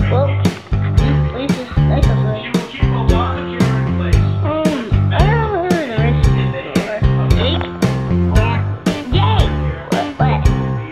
Well, at least it's nice of her. I don't know who the rest is for. Jake? Yeah. Jake! What?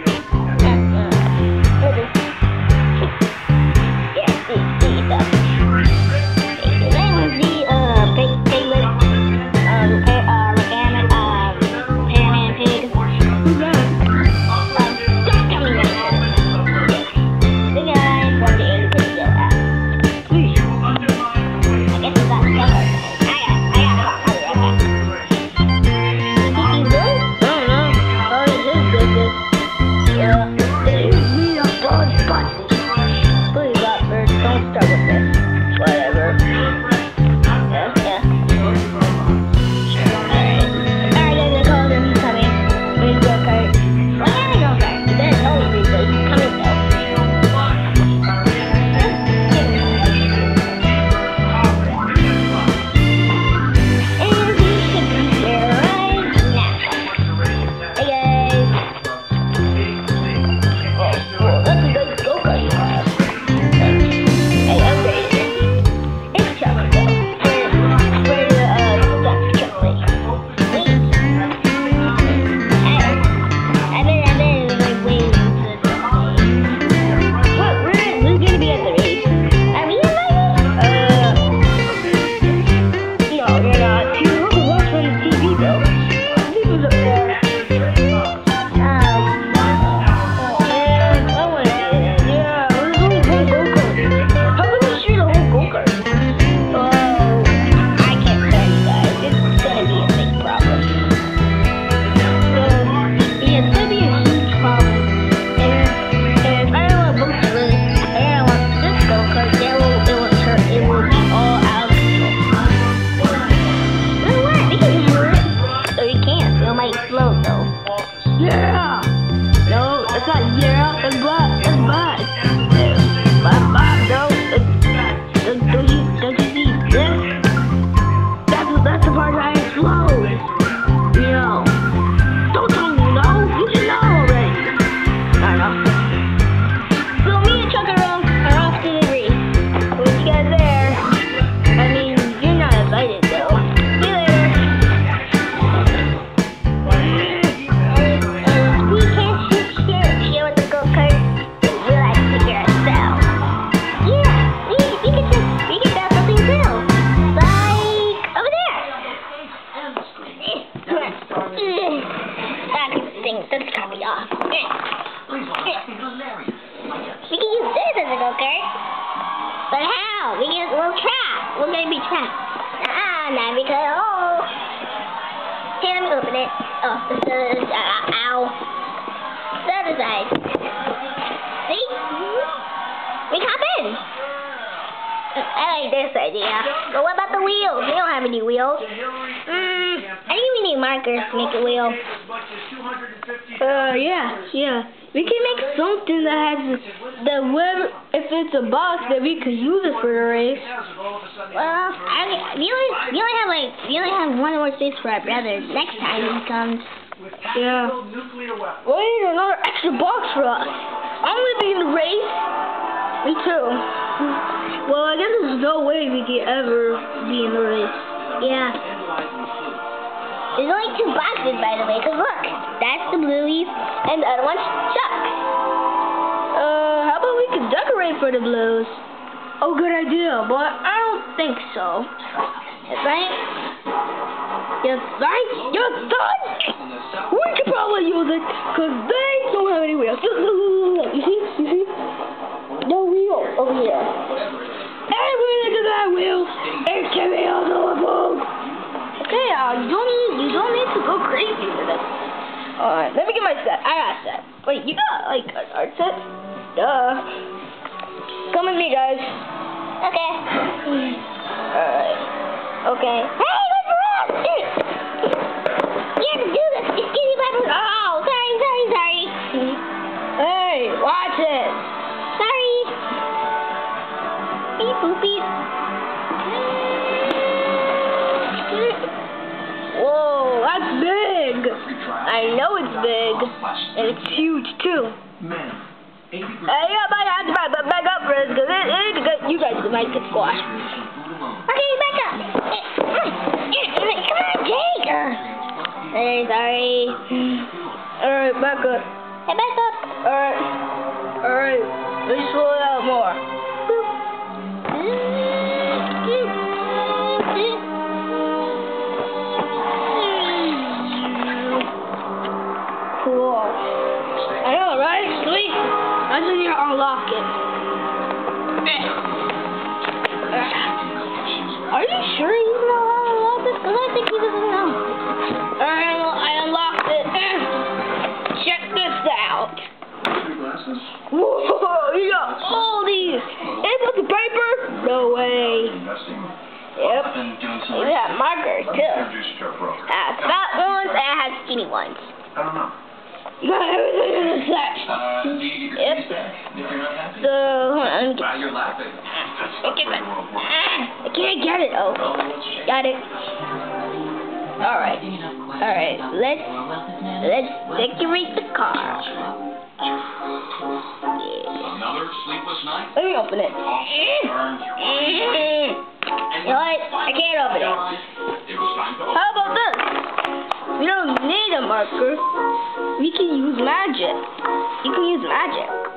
That's gotta be off. We can use this as a go-kart. But how? We're trapped. We're gonna be trapped. Not because, Here, let me open it. Ow. The other side. See? We hop in. I like this idea. But what about the wheels? We don't have any wheels. I think we need markers to make a wheel. Yeah. We can make something that has the web. If it's a box, that we could use it for the race. Well, we only have one more space for our brother. Next time he comes. Yeah. We need another extra box for us. I want to be in the race. Me too. Well, I guess there's no way we can ever be in the race. Yeah. There's only 2 boxes, by the way, because look, that's the Blueies, and the other one's Chuck. How about we can decorate for the Blues? Oh, good idea, but I don't think so. Right? Yes, right? We could probably use it, because they don't have any wheels. You see? No wheel over here. Everybody look at that wheel. It's the wheels on the boat. Okay, you don't need to go crazy with it. Alright, let me get my set. I got a set. Wait, you got like an art set? Duh. Come with me, guys. Okay. Alright. Okay. Hey, what's wrong? You have to do this. It's skinny button. Oh, sorry. Hey, watch it. Sorry. Beep boop beep. Whoa, that's big. I know it's big. And it's huge too. Hey, yeah, but I have to back up for this because you guys might get squashed. Okay, back up. Come on, Jake. Hey, sorry. Alright, back up. Hey, back up. Alright. Let's slow it out more. Cool. I know, right? Sweet. I just need to unlock it. Are you sure you know how to unlock this? Because I think he doesn't know. Alright, well, I unlocked it. Check this out. Whoa, you got all these. And with the paper? No way. Yep. You got markers, too. Fat ones and it has skinny ones. I don't know. You got everything in the set. Yep. So, hold on. You're laughing. I can't get it. Oh, got it. Alright. Alright. Let's decorate the car. Another sleepless night? Let me open it. You know what? I can't open it. It was time to How about this? We don't need a marker. We can use magic. You can use magic.